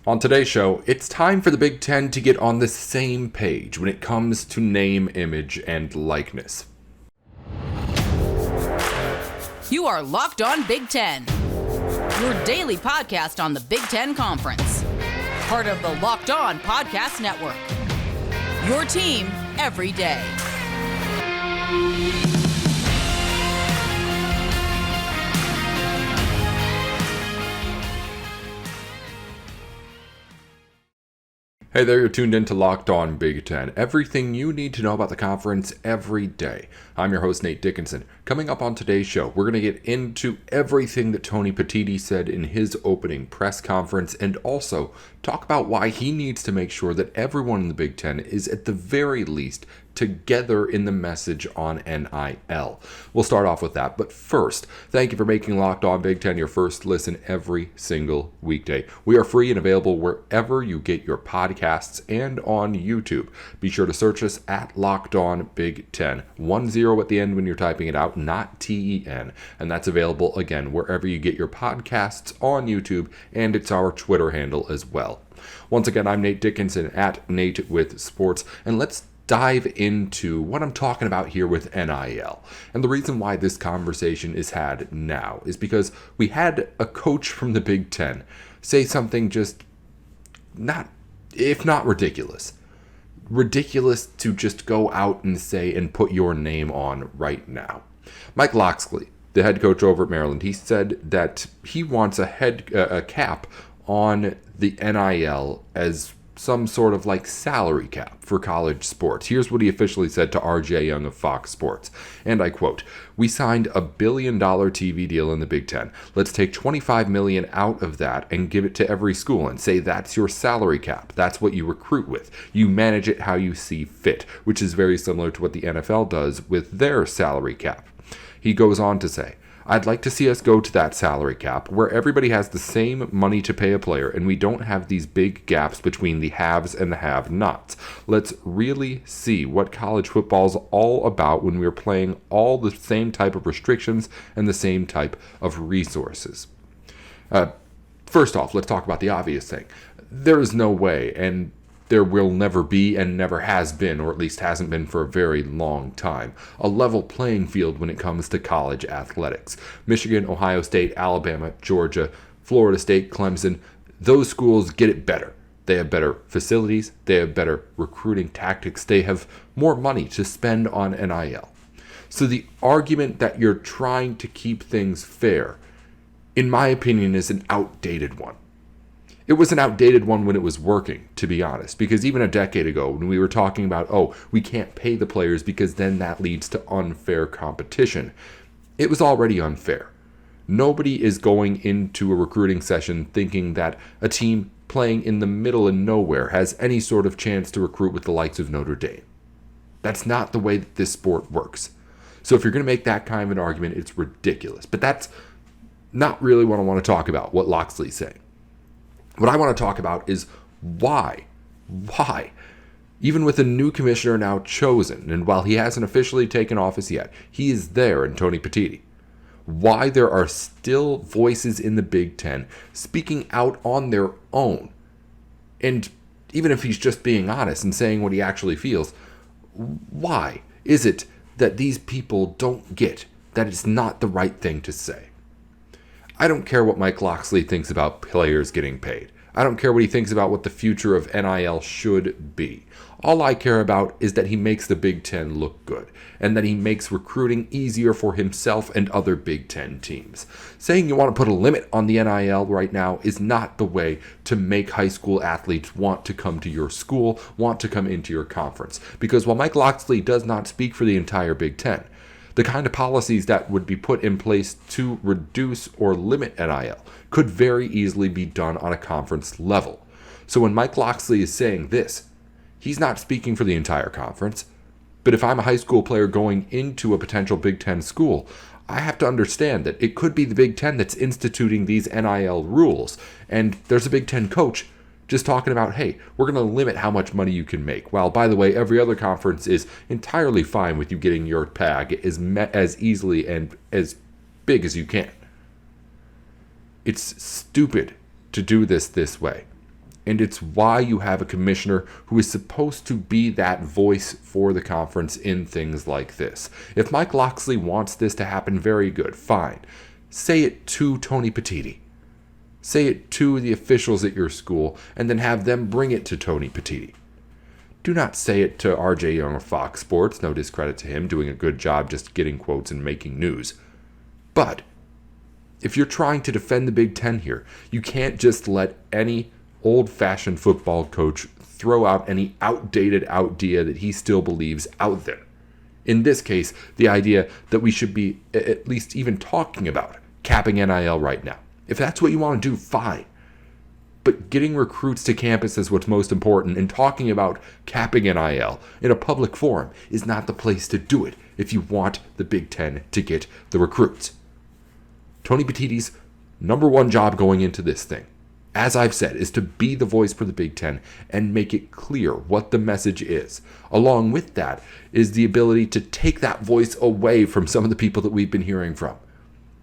On today's show, it's time for the Big Ten to get on the same page when it comes to name, image, and likeness. You are Locked On Big Ten, your daily podcast on the Big Ten Conference. Part of the Locked On Podcast Network. Your team every day. Hey there, you're tuned in to Locked On Big Ten. Everything you need to know about the conference every day. I'm your host, Nate Dickinson. Coming up on today's show, we're going to get into everything that Tony Petitti said in his opening press conference and also talk about why he needs to make sure that everyone in the Big Ten is at the very least together in the message on NIL. We'll start off with that, but first, thank you for making Locked On Big Ten your first listen every single weekday. We are free and available wherever you get your podcasts and on YouTube. Be sure to search us at Locked On Big Ten. 10 at the end when you're typing it out, not TEN. And that's available, again, wherever you get your podcasts on YouTube, and it's our Twitter handle as well. Once again, I'm Nate Dickinson at Nate with Sports, and let's dive into what I'm talking about here with NIL. And the reason why this conversation is had now is because we had a coach from the Big Ten say something just not ridiculous to just go out and say and put your name on right now. Mike Locksley, the head coach over at Maryland, he said that he wants a cap on the NIL as some sort of like salary cap for college sports. Here's what he officially said to RJ Young of Fox Sports, and I quote, "We signed a $1 billion TV deal in the Big Ten. Let's take $25 million out of that and give it to every school and say that's your salary cap. That's what you recruit with. You manage it how you see fit," which is very similar to what the NFL does with their salary cap. He goes on to say, "I'd like to see us go to that salary cap where everybody has the same money to pay a player and we don't have these big gaps between the haves and the have-nots. Let's really see what college football's all about when we're playing all the same type of restrictions and the same type of resources." First off, let's talk about the obvious thing. There is no way, and there will never be and never has been, or at least hasn't been for a very long time, a level playing field when it comes to college athletics. Michigan, Ohio State, Alabama, Georgia, Florida State, Clemson, those schools get it better. They have better facilities, they have better recruiting tactics, they have more money to spend on NIL. So the argument that you're trying to keep things fair, in my opinion, is an outdated one. It was an outdated one when it was working, to be honest, because even a decade ago when we were talking about, we can't pay the players because then that leads to unfair competition, it was already unfair. Nobody is going into a recruiting session thinking that a team playing in the middle of nowhere has any sort of chance to recruit with the likes of Notre Dame. That's not the way that this sport works. So if you're going to make that kind of an argument, it's ridiculous. But that's not really what I want to talk about, what Locksley's saying. What I want to talk about is why, even with a new commissioner now chosen, and while he hasn't officially taken office yet, he is there in Tony Petitti, why there are still voices in the Big Ten speaking out on their own. And even if he's just being honest and saying what he actually feels, why is it that these people don't get that it's not the right thing to say? I don't care what Mike Locksley thinks about players getting paid. I don't care what he thinks about what the future of NIL should be. All I care about is that he makes the Big Ten look good, and that he makes recruiting easier for himself and other Big Ten teams. Saying you want to put a limit on the NIL right now is not the way to make high school athletes want to come to your school, want to come into your conference. Because while Mike Locksley does not speak for the entire Big Ten, the kind of policies that would be put in place to reduce or limit NIL could very easily be done on a conference level. So when Mike Locksley is saying this, he's not speaking for the entire conference. But if I'm a high school player going into a potential Big Ten school, I have to understand that it could be the Big Ten that's instituting these NIL rules. And there's a Big Ten coach just talking about, hey, we're going to limit how much money you can make. While, by the way, every other conference is entirely fine with you getting your PAG as easily and as big as you can. It's stupid to do this way. And it's why you have a commissioner who is supposed to be that voice for the conference in things like this. If Mike Locksley wants this to happen, very good, fine. Say it to Tony Petitti. Say it to the officials at your school, and then have them bring it to Tony Petitti. Do not say it to RJ Young of Fox Sports, no discredit to him, doing a good job just getting quotes and making news. But if you're trying to defend the Big Ten here, you can't just let any old-fashioned football coach throw out any outdated idea that he still believes out there. In this case, the idea that we should be at least even talking about capping NIL right now. If that's what you want to do, fine. But getting recruits to campus is what's most important, and talking about capping NIL in a public forum is not the place to do it if you want the Big Ten to get the recruits. Tony Petitti's number one job going into this thing, as I've said, is to be the voice for the Big Ten and make it clear what the message is. Along with that is the ability to take that voice away from some of the people that we've been hearing from.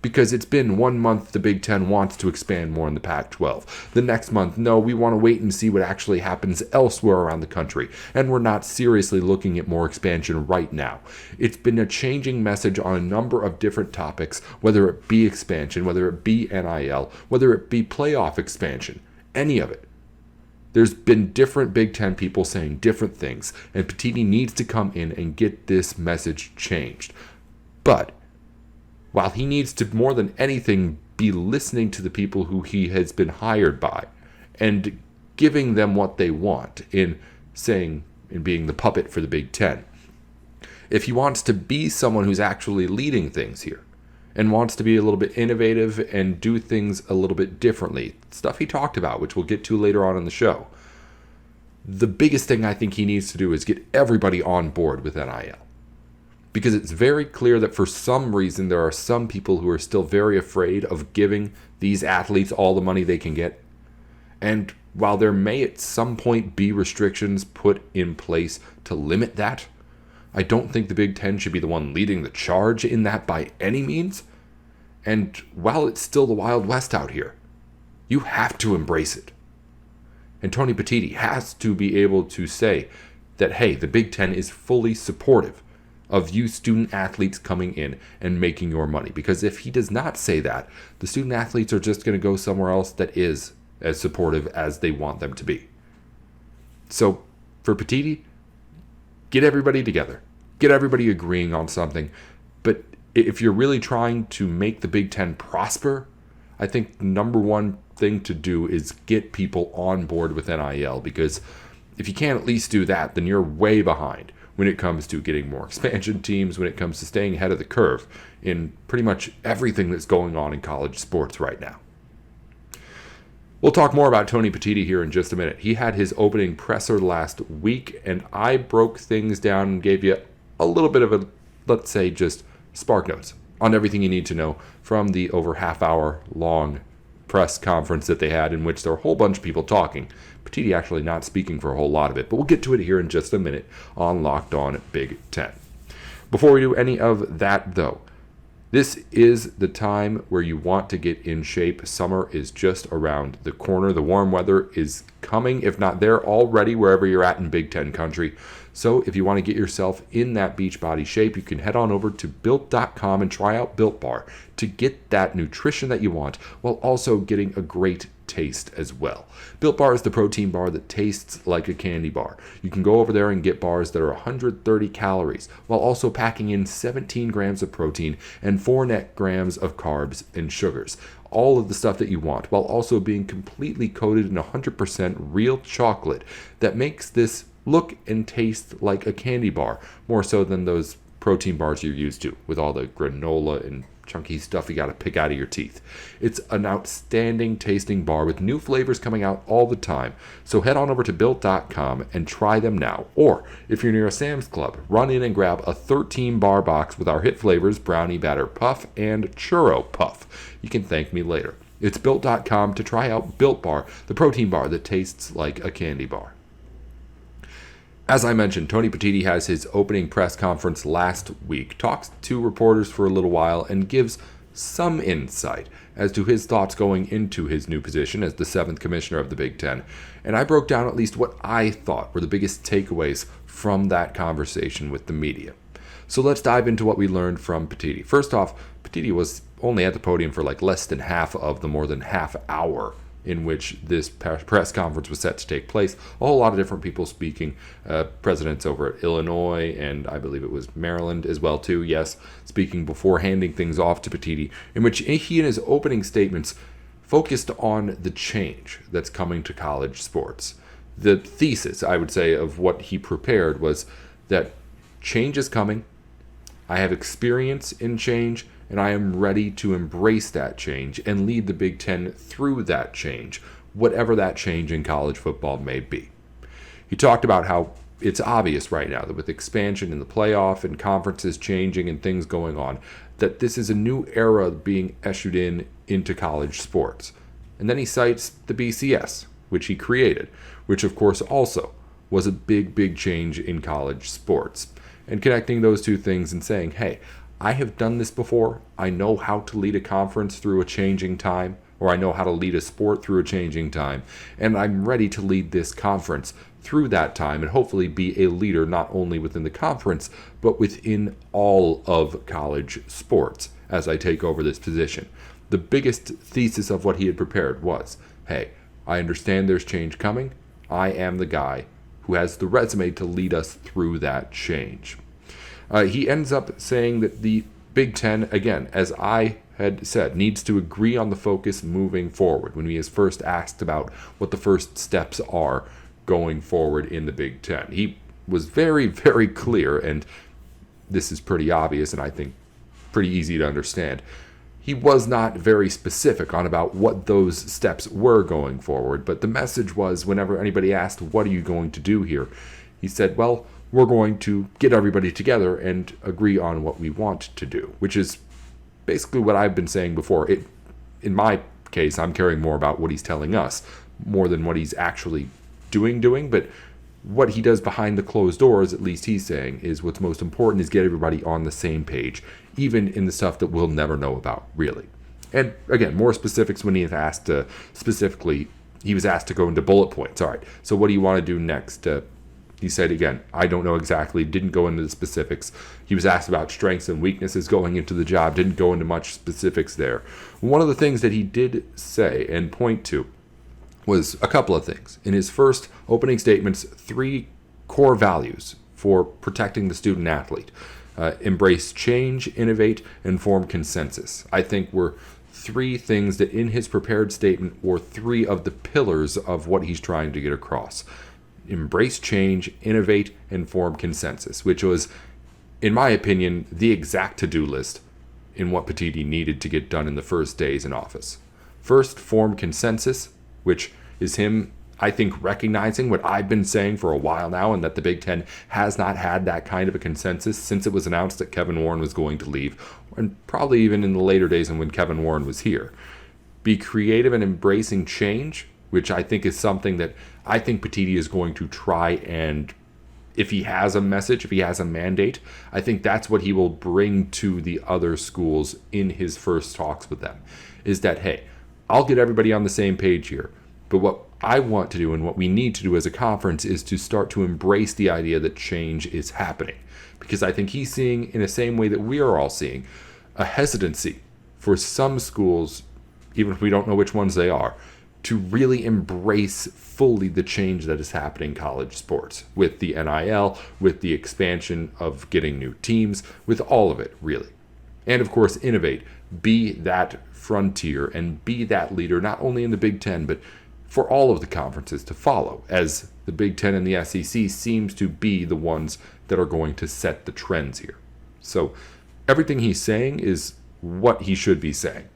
Because it's been 1 month the Big Ten wants to expand more in the Pac-12. The next month, no, we want to wait and see what actually happens elsewhere around the country. And we're not seriously looking at more expansion right now. It's been a changing message on a number of different topics, whether it be expansion, whether it be NIL, whether it be playoff expansion, any of it. There's been different Big Ten people saying different things, and Petitti needs to come in and get this message changed. But while he needs to, more than anything, be listening to the people who he has been hired by and giving them what they want in being the puppet for the Big Ten. If he wants to be someone who's actually leading things here and wants to be a little bit innovative and do things a little bit differently, stuff he talked about, which we'll get to later on in the show, the biggest thing I think he needs to do is get everybody on board with NIL. Because it's very clear that for some reason there are some people who are still very afraid of giving these athletes all the money they can get. And while there may at some point be restrictions put in place to limit that, I don't think the Big Ten should be the one leading the charge in that by any means. And while it's still the Wild West out here, you have to embrace it. And Tony Petitti has to be able to say that, hey, the Big Ten is fully supportive of you student athletes coming in and making your money. Because if he does not say that, the student athletes are just going to go somewhere else that is as supportive as they want them to be. So for Petitti, get everybody together. Get everybody agreeing on something. But if you're really trying to make the Big Ten prosper, I think the number one thing to do is get people on board with NIL. Because if you can't at least do that, then you're way behind when it comes to getting more expansion teams, when it comes to staying ahead of the curve in pretty much everything that's going on in college sports right now. We'll talk more about Tony Petitti here in just a minute. He had his opening presser last week, and I broke things down and gave you a little bit of a, let's say, just spark notes on everything you need to know from the over half-hour long press conference that they had, in which there were a whole bunch of people talking. Petitti actually not speaking for a whole lot of it, but we'll get to it here in just a minute on Locked On Big Ten. Before we do any of that, though, this is the time where you want to get in shape. Summer is just around the corner. The warm weather is coming, if not there already, wherever you're at in Big Ten country. So if you want to get yourself in that beach body shape, you can head on over to Built.com and try out Built Bar to get that nutrition that you want while also getting a great taste as well. Built Bar is the protein bar that tastes like a candy bar. You can go over there and get bars that are 130 calories while also packing in 17 grams of protein and 4 net grams of carbs and sugars. All of the stuff that you want while also being completely coated in 100% real chocolate that makes this look and taste like a candy bar, more so than those protein bars you're used to with all the granola and chunky stuff you got to pick out of your teeth. It's an outstanding tasting bar with new flavors coming out all the time. So head on over to Built.com and try them now. Or if you're near a Sam's Club, run in and grab a 13 bar box with our hit flavors, Brownie Batter Puff and Churro Puff. You can thank me later. It's Built.com to try out Built Bar, the protein bar that tastes like a candy bar. As I mentioned, Tony Petitti has his opening press conference last week, talks to reporters for a little while, and gives some insight as to his thoughts going into his new position as the 7th commissioner of the Big Ten. And I broke down at least what I thought were the biggest takeaways from that conversation with the media. So let's dive into what we learned from Petitti. First off, Petitti was only at the podium for less than half of the more than half hour in which this press conference was set to take place. A whole lot of different people speaking, presidents over at Illinois, and I believe it was Maryland as well too, yes, speaking before handing things off to Petitti, in which he in his opening statements focused on the change that's coming to college sports. The thesis, I would say, of what he prepared was that change is coming, I have experience in change, and I am ready to embrace that change and lead the Big Ten through that change, whatever that change in college football may be. He talked about how it's obvious right now that with expansion in the playoff and conferences changing and things going on, that this is a new era being ushered into college sports. And then he cites the BCS, which he created, which of course also was a big change in college sports. And connecting those two things and saying, hey, I have done this before. I know how to lead a conference through a changing time, or I know how to lead a sport through a changing time, and I'm ready to lead this conference through that time and hopefully be a leader not only within the conference, but within all of college sports as I take over this position. The biggest thesis of what he had prepared was, hey, I understand there's change coming. I am the guy who has the resume to lead us through that change. He ends up saying that the Big Ten, again, as I had said, needs to agree on the focus moving forward when he is first asked about what the first steps are going forward in the Big Ten. He was very clear, and this is pretty obvious and I think pretty easy to understand. He was not very specific on about what those steps were going forward, but the message was whenever anybody asked, what are you going to do here? He said, well, we're going to get everybody together and agree on what we want to do, which is basically what I've been saying before. In my case, I'm caring more about what he's telling us more than what he's actually doing, but what he does behind the closed doors, at least he's saying, is what's most important is get everybody on the same page, even in the stuff that we'll never know about, really. And again, more specifics when he is asked specifically, he was asked to go into bullet points. All right, so what do you want to do next? He said, again, I don't know exactly, didn't go into the specifics. He was asked about strengths and weaknesses going into the job, didn't go into much specifics there. One of the things that he did say and point to was a couple of things. In his first opening statements, 3 core values for protecting the student athlete. Embrace change, innovate, and form consensus. I think were 3 things that in his prepared statement were 3 of the pillars of what he's trying to get across. Embrace change, innovate, and form consensus, which was, in my opinion, the exact to-do list in what Petitti needed to get done in the first days in office. First, form consensus, which is him, I think, recognizing what I've been saying for a while now, and that the Big Ten has not had that kind of a consensus since it was announced that Kevin Warren was going to leave, and probably even in the later days and when Kevin Warren was here. Be creative in embracing change, which I think is something that I think Petitti is going to try, and if he has a message, if he has a mandate, I think that's what he will bring to the other schools in his first talks with them, is that, hey, I'll get everybody on the same page here, but what I want to do and what we need to do as a conference is to start to embrace the idea that change is happening, because I think he's seeing, in the same way that we are all seeing, a hesitancy for some schools, even if we don't know which ones they are, to really embrace fully the change that is happening in college sports with the NIL, with the expansion of getting new teams, with all of it, really. And of course, innovate, be that frontier and be that leader, not only in the Big Ten, but for all of the conferences to follow, as the Big Ten and the SEC seems to be the ones that are going to set the trends here. So everything he's saying is what he should be saying.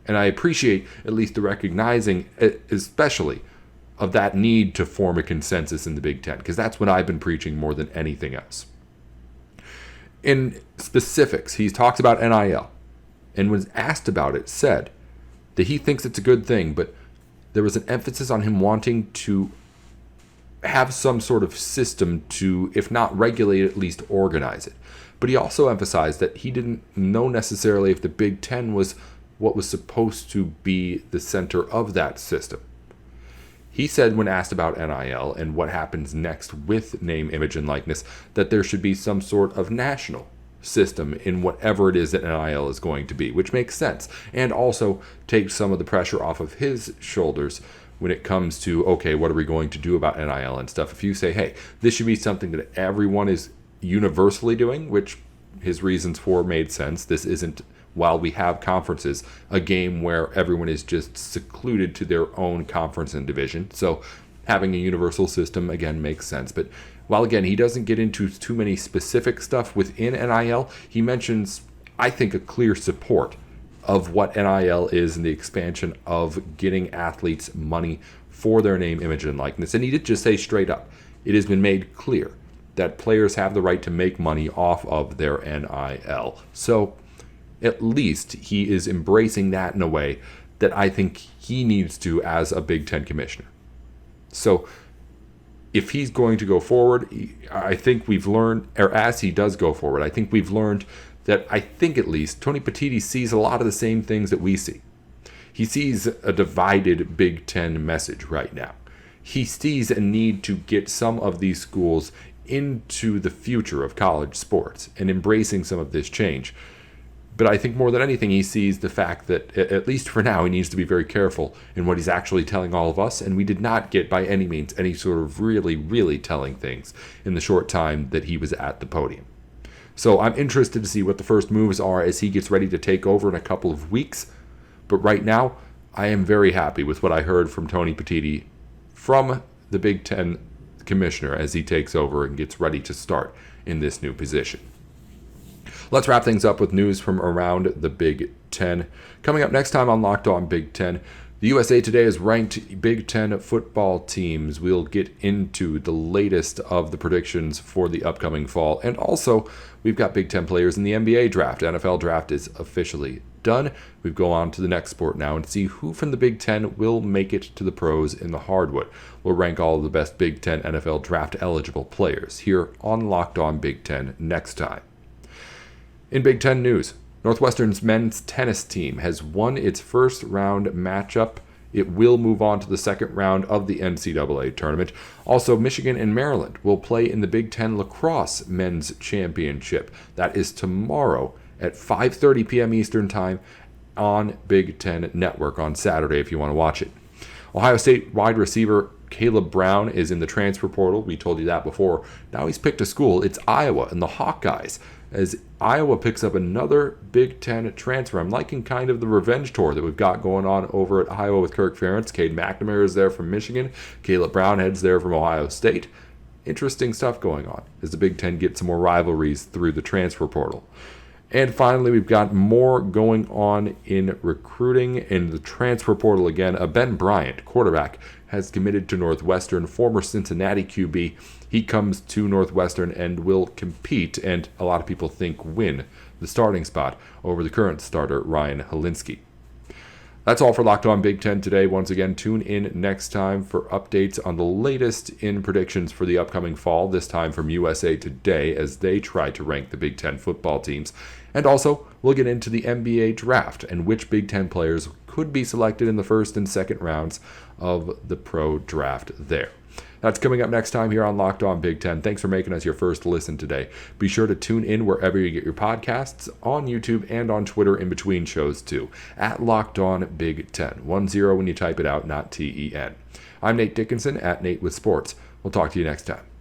And I appreciate at least the recognizing, especially, of that need to form a consensus in the Big Ten, because that's what I've been preaching more than anything else. In specifics, he talks about NIL, and when asked about it, said that he thinks it's a good thing, but there was an emphasis on him wanting to have some sort of system to, if not regulate, at least organize it. But he also emphasized that he didn't know necessarily if the Big Ten was what was supposed to be the center of that system. He said when asked about NIL and what happens next with name, image, and likeness, that there should be some sort of national system in whatever it is that NIL is going to be, which makes sense, and also takes some of the pressure off of his shoulders when it comes to, okay, what are we going to do about NIL and stuff? If you say, hey, this should be something that everyone is universally doing, which his reasons for made sense. This isn't, while we have conferences, a game where everyone is just secluded to their own conference and division. So having a universal system, again, makes sense. But while, again, he doesn't get into too many specific stuff within NIL, he mentions, I think, a clear support of what NIL is and the expansion of getting athletes money for their name, image, and likeness. And he did just say straight up, it has been made clear that players have the right to make money off of their NIL. So at least he is embracing that in a way that I think he needs to as a Big Ten commissioner. So if he's going to go forward, I think we've learned, or as he does go forward, I think we've learned that I think at least Tony Petitti sees a lot of the same things that we see. He sees a divided Big Ten message right now. He sees a need to get some of these schools into the future of college sports and embracing some of this change. But I think more than anything, he sees the fact that, at least for now, he needs to be very careful in what he's actually telling all of us. And we did not get, by any means, any sort of really telling things in the short time that he was at the podium. So I'm interested to see what the first moves are as he gets ready to take over in a couple of weeks. But right now, I am very happy with what I heard from Tony Petitti from the Big Ten commissioner as he takes over and gets ready to start in this new position. Let's wrap things up with news from around the Big Ten. Coming up next time on Locked On Big Ten, the USA Today has ranked Big Ten football teams. We'll get into the latest of the predictions for the upcoming fall. And also, we've got Big Ten players in the NBA draft. NFL draft is officially done. We go on to the next sport now and see who from the Big Ten will make it to the pros in the hardwood. We'll rank all of the best Big Ten NFL draft eligible players here on Locked On Big Ten next time. In Big Ten news, Northwestern's men's tennis team has won its first round matchup. It will move on to the second round of the NCAA tournament. Also, Michigan and Maryland will play in the Big Ten lacrosse men's championship. That is tomorrow at 5:30 p.m. Eastern Time on Big Ten Network on Saturday if you want to watch it. Ohio State wide receiver Caleb Brown is in the transfer portal. We told you that before. Now he's picked a school. It's Iowa and the Hawkeyes, as Iowa picks up another Big Ten transfer. I'm liking kind of the revenge tour that we've got going on over at Iowa with Kirk Ferentz. Cade McNamara is there from Michigan. Caleb Brown heads there from Ohio State. Interesting stuff going on as the Big Ten gets some more rivalries through the transfer portal. And finally, we've got more going on in recruiting in the transfer portal again. Ben Bryant, quarterback, has committed to Northwestern, former Cincinnati QB. He comes to Northwestern and will compete, and a lot of people think win, the starting spot over the current starter, Ryan Helinski. That's all for Locked On Big Ten today. Once again, tune in next time for updates on the latest in predictions for the upcoming fall, this time from USA Today as they try to rank the Big Ten football teams. And also, we'll get into the NBA draft and which Big Ten players could be selected in the first and second rounds of the pro draft there. That's coming up next time here on Locked On Big Ten. Thanks for making us your first listen today. Be sure to tune in wherever you get your podcasts, on YouTube and on Twitter in between shows too, at Locked On Big Ten. 10 when you type it out, not TEN. I'm Nate Dickinson at Nate with Sports. We'll talk to you next time.